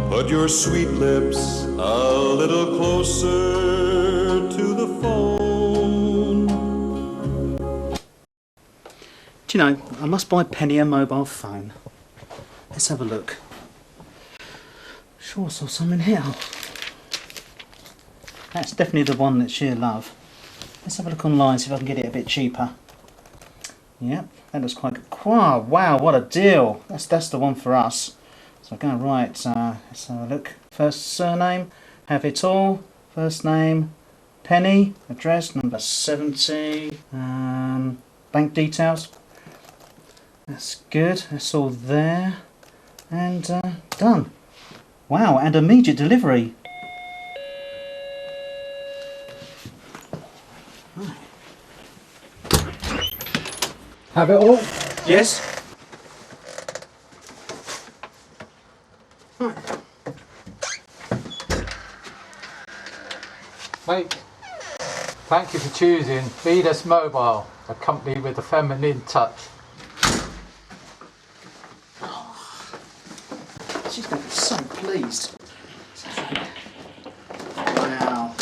Put your sweet lips a little closer to the phone. Do you know, I must buy Penny a mobile phone. Let's have a look. Sure, I saw some in here. That's definitely the one that she'll love. Let's have a look online, see if I can get it a bit cheaper. Yep, that looks quite good. Wow, what a deal. That's the one for us. So go right, let's have a look. First surname, have it all. First name, Penny. Address, number 70. Bank details. That's good, that's all there. And done. Wow, and immediate delivery. Have it all? Yes. Mate, thank you for choosing Venus Mobile, a company with a feminine touch. She's going to be so pleased. Wow.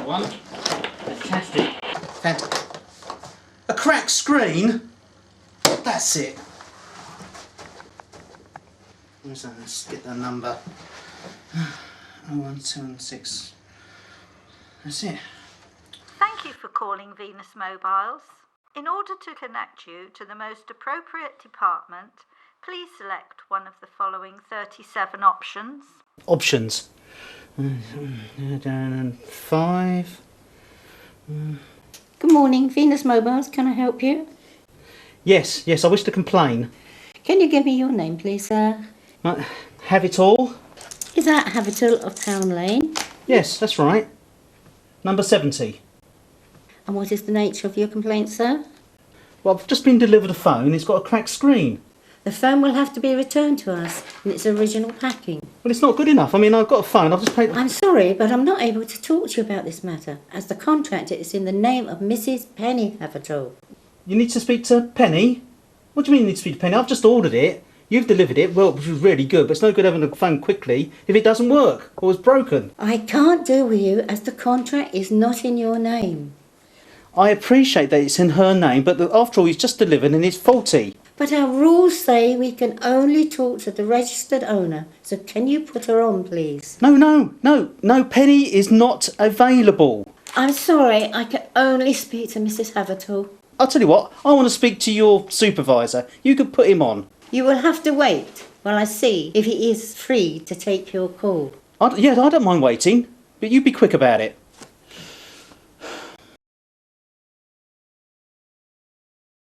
One. Fantastic. A cracked screen? That's it. Let's get the number. 0176. That's it. Thank you for calling Venus Mobiles. In order to connect you to the most appropriate department, please select one of the following 37 options. Options. 5. Good morning, Venus Mobiles. Can I help you? Yes, I wish to complain. Can you give me your name, please, sir? Have it all? Is that Habital of Town Lane? Yes, that's right. Number 70. And what is the nature of your complaint, sir? Well, I've just been delivered a phone. It's got a cracked screen. The phone will have to be returned to us in its original packing. Well, it's not good enough. I mean, I've got a phone. I've just paid... I'm sorry, but I'm not able to talk to you about this matter, as the contract is in the name of Mrs. Penny Havertall. You need to speak to Penny? What do you mean you need to speak to Penny? I've just ordered it. You've delivered it, well, which was really good, but it's no good having a phone quickly if it doesn't work or is broken. I can't deal with you as the contract is not in your name. I appreciate that it's in her name, but after all, it's just delivered and it's faulty. But our rules say we can only talk to the registered owner, so can you put her on, please? No, Penny is not available. I'm sorry, I can only speak to Mrs. Havertall. I'll tell you what, I want to speak to your supervisor. You could put him on. You will have to wait while I see if he is free to take your call. I don't mind waiting, but you be quick about it.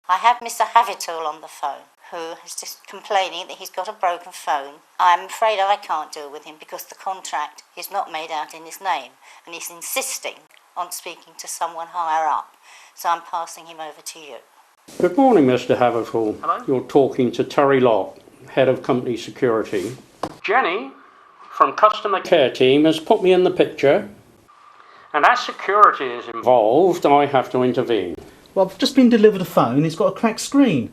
I have Mr. Havertall on the phone, who is just complaining that he's got a broken phone. I'm afraid I can't deal with him because the contract is not made out in his name, and he's insisting on speaking to someone higher up. So I'm passing him over to you. Good morning, Mr. Havertall. Hello? You're talking to Terry Locke, Head of Company Security. Jenny, from Customer Care Team, has put me in the picture. And as security is involved, I have to intervene. Well, I've just been delivered a phone. It's got a cracked screen.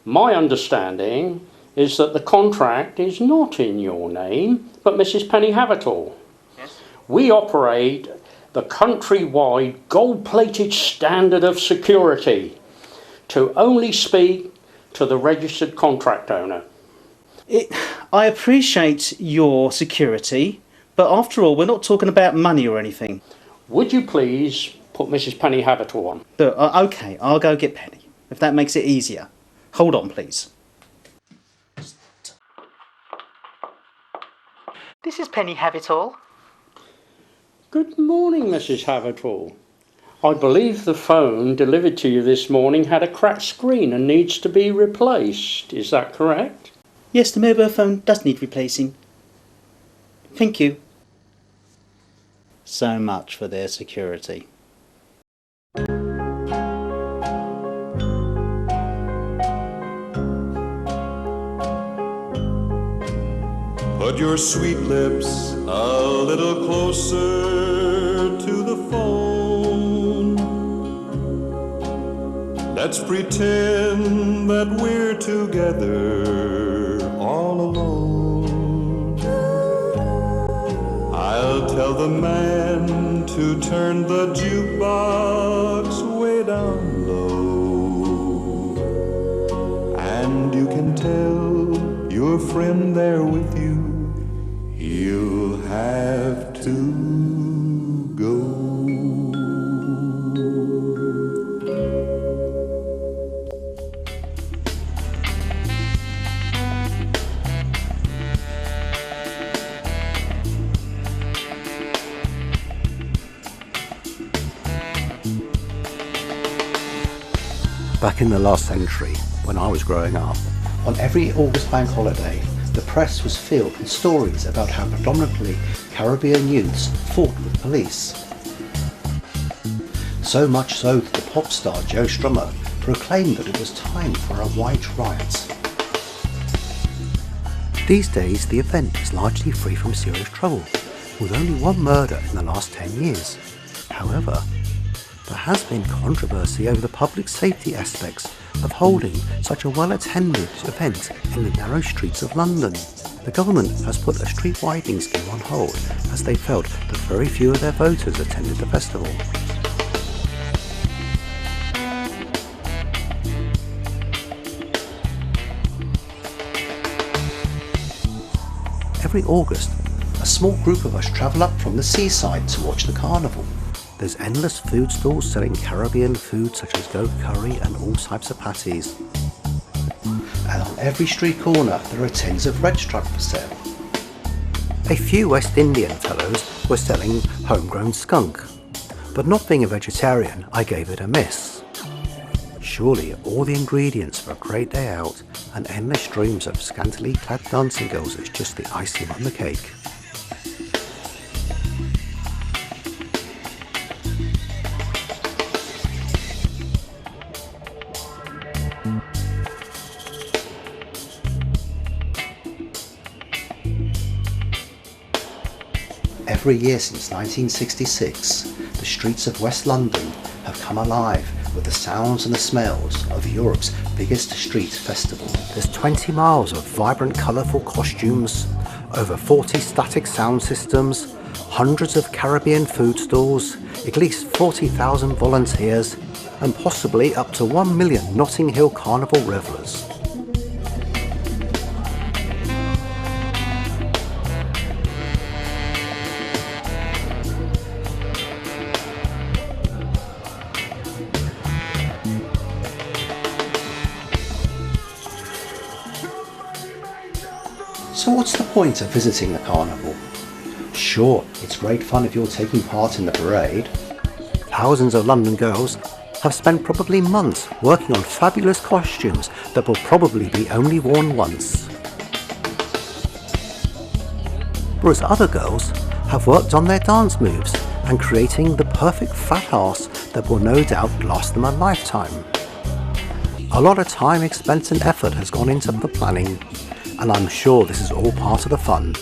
My understanding is that the contract is not in your name, but Mrs. Penny Havertall. Yes. We operate the countrywide gold-plated standard of security to only speak to the registered contract owner. I appreciate your security, but after all, we're not talking about money or anything. Would you please put Mrs. Penny Havertall on? Okay, I'll go get Penny, if that makes it easier. Hold on, please. This is Penny Havertall. Good morning, Mrs. Havertall. I believe the phone delivered to you this morning had a cracked screen and needs to be replaced. Is that correct? Yes, the mobile phone does need replacing. Thank you. So much for their security. Put your sweet lips a little closer to the phone. Let's pretend that we're together all alone. I'll tell the man to turn the jukebox way down low. And you can tell your friend there with you, he'll have to go. Back in the last century, when I was growing up, on every August bank holiday, the press was filled with stories about how predominantly Caribbean youths fought with police. So much so that the pop star Joe Strummer proclaimed that it was time for a white riot. These days, the event is largely free from serious trouble, with only one murder in the last 10 years. However, there has been controversy over the public safety aspects of holding such a well-attended event in the narrow streets of London. The government has put a street widening scheme on hold as they felt that very few of their voters attended the festival. Every August, a small group of us travel up from the seaside to watch the carnival. There's endless food stalls selling Caribbean food such as goat curry and all types of patties. And on every street corner there are tins of red stripe for sale. A few West Indian fellows were selling homegrown skunk, but not being a vegetarian, I gave it a miss. Surely all the ingredients for a great day out and endless streams of scantily clad dancing girls is just the icing on the cake. Every year since 1966, the streets of West London have come alive with the sounds and the smells of Europe's biggest street festival. There's 20 miles of vibrant, colourful costumes, over 40 static sound systems, hundreds of Caribbean food stalls, at least 40,000 volunteers, and possibly up to 1 million Notting Hill Carnival revellers. So what's the point of visiting the carnival? Sure, it's great fun if you're taking part in the parade. Thousands of London girls have spent probably months working on fabulous costumes that will probably be only worn once. Whereas other girls have worked on their dance moves and creating the perfect fat arse that will no doubt last them a lifetime. A lot of time, expense and effort has gone into the planning, and I'm sure this is all part of the fun.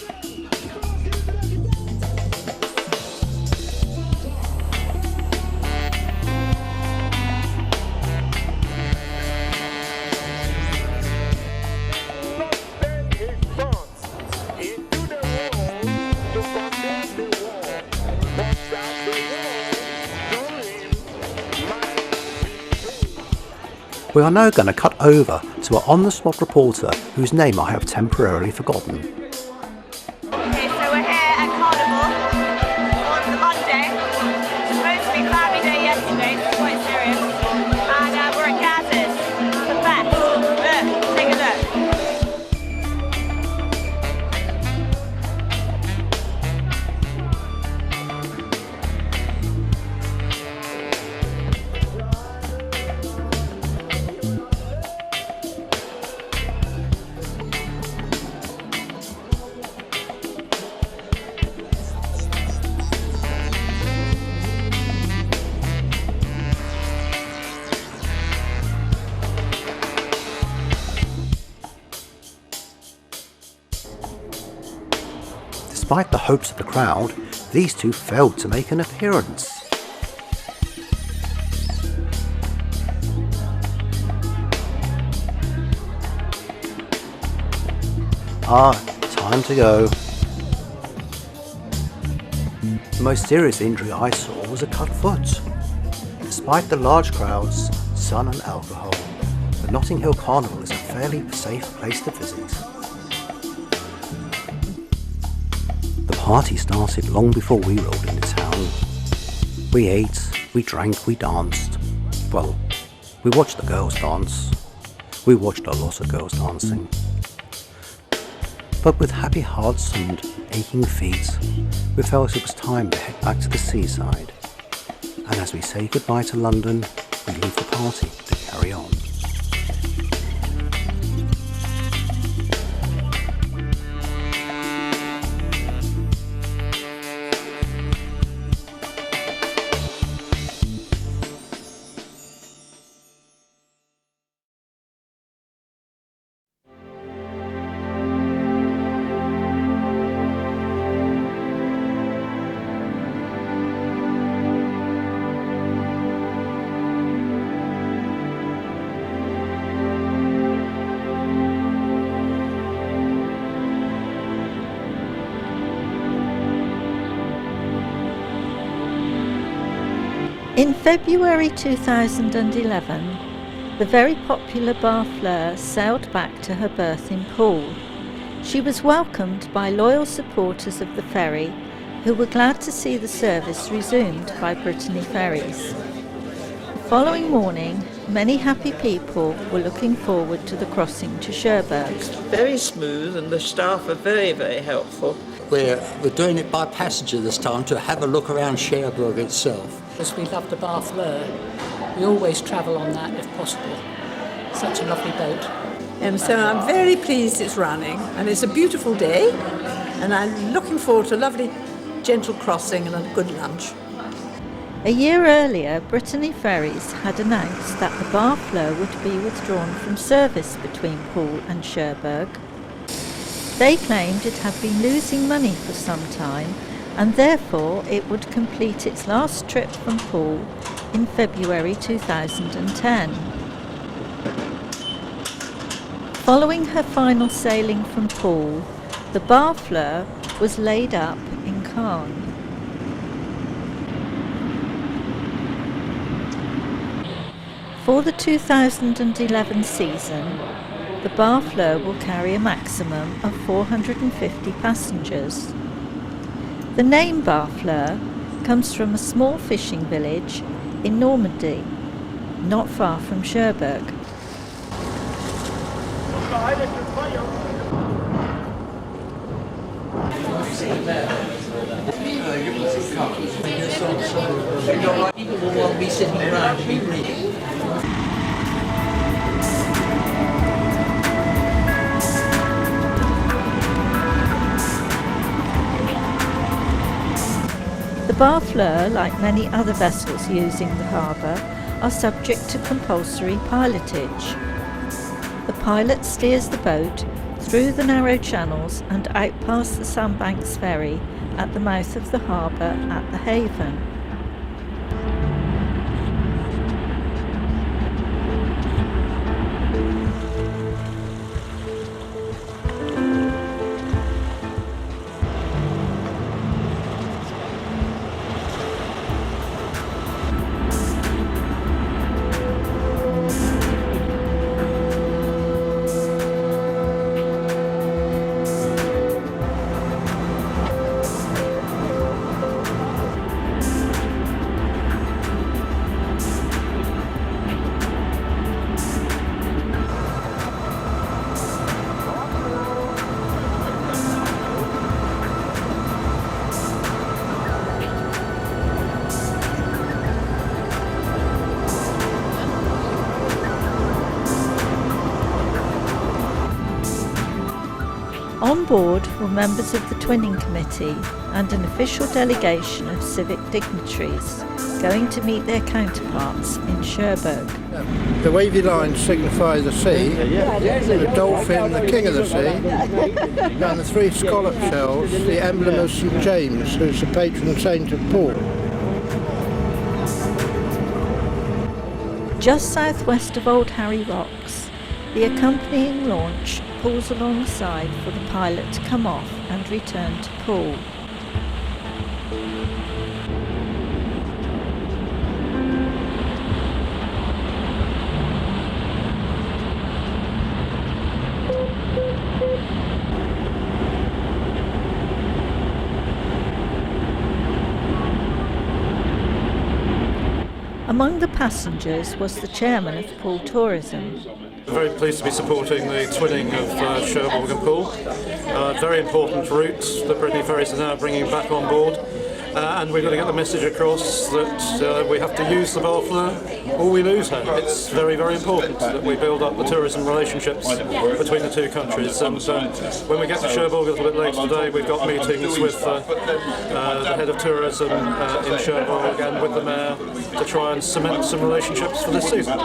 We are now going to cut over to our on-the-spot reporter whose name I have temporarily forgotten. Okay, so we're here at Carnival on Monday. It's supposed to be a cloudy day yesterday, so it's quite serious. And we're at Gaz's, the best. Look, take a look. Despite the hopes of the crowd, these two failed to make an appearance. Time to go. The most serious injury I saw was a cut foot. Despite the large crowds, sun and alcohol, the Notting Hill Carnival is a fairly safe place to visit. The party started long before we rolled into town. We ate, we drank, we danced. Well, we watched the girls dance. We watched a lot of girls dancing. But with happy hearts and aching feet, we felt it was time to head back to the seaside. And as we say goodbye to London, we leave the party to carry on. In February 2011, the very popular Barfleur sailed back to her berth in Poole. She was welcomed by loyal supporters of the ferry who were glad to see the service resumed by Brittany Ferries. The following morning, many happy people were looking forward to the crossing to Cherbourg. Very smooth, and the staff are very, very helpful. We're doing it by passenger this time to have a look around Cherbourg itself. Because we love the Barfleur. We always travel on that if possible. Such a lovely boat. And so I'm very pleased it's running, and it's a beautiful day, and I'm looking forward to a lovely gentle crossing and a good lunch. A year earlier, Brittany Ferries had announced that the Barfleur would be withdrawn from service between Poole and Cherbourg. They claimed it had been losing money for some time, and therefore it would complete its last trip from Poole in February 2010. Following her final sailing from Poole, the Barfleur was laid up in Caen. For the 2011 season, the Barfleur will carry a maximum of 450 passengers. The name Barfleur comes from a small fishing village in Normandy, not far from Cherbourg. People will want to be sitting around to be reading. The Barfleur, like many other vessels using the harbour, are subject to compulsory pilotage. The pilot steers the boat through the narrow channels and out past the Sandbanks ferry at the mouth of the harbour at the haven. board were members of the Twinning Committee and an official delegation of civic dignitaries going to meet their counterparts in Cherbourg. The wavy lines signify the sea, the dolphin, the king of the sea, and the three scallop shells, the emblem of St James, who's the patron saint of Paul. Just southwest of Old Harry Rocks, the accompanying launch pulls alongside for the pilot to come off and return to Poole. Among the passengers was the chairman of Poole Tourism. Very pleased to be supporting the twinning of Cherbourg and Poole. Very important route that Brittany Ferries are now bringing back on board. And we've got to get the message across that we have to use the Barfleur or we lose her. It's very, very important that we build up the tourism relationships between the two countries. And when we get to Cherbourg a little bit later today, we've got meetings with the head of tourism in Cherbourg and with the mayor to try and cement some relationships for this season.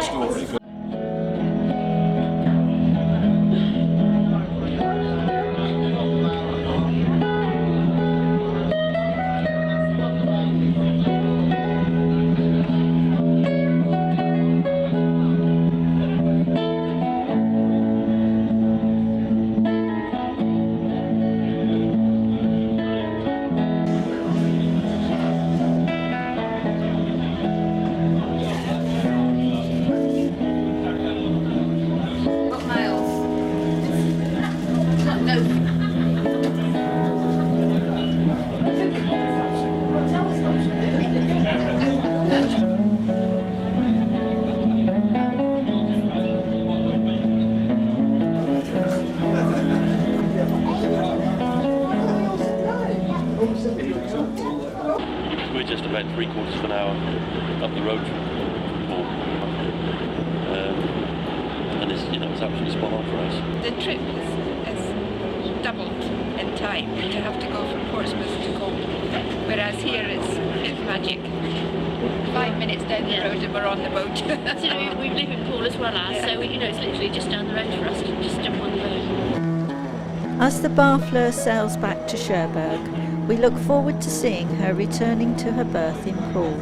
We're just about 3/4 of an hour up the road from Poole, and it's absolutely spot on for us. The trip is doubled in time to have to go from Portsmouth to Cole, whereas here it's magic. 5 minutes down the road and we're on the boat. So we live in Poole as well so it's literally just down the road for us to just jump on the boat. As the Barfleur sails back to Cherbourg, we look forward to seeing her returning to her berth in Poole.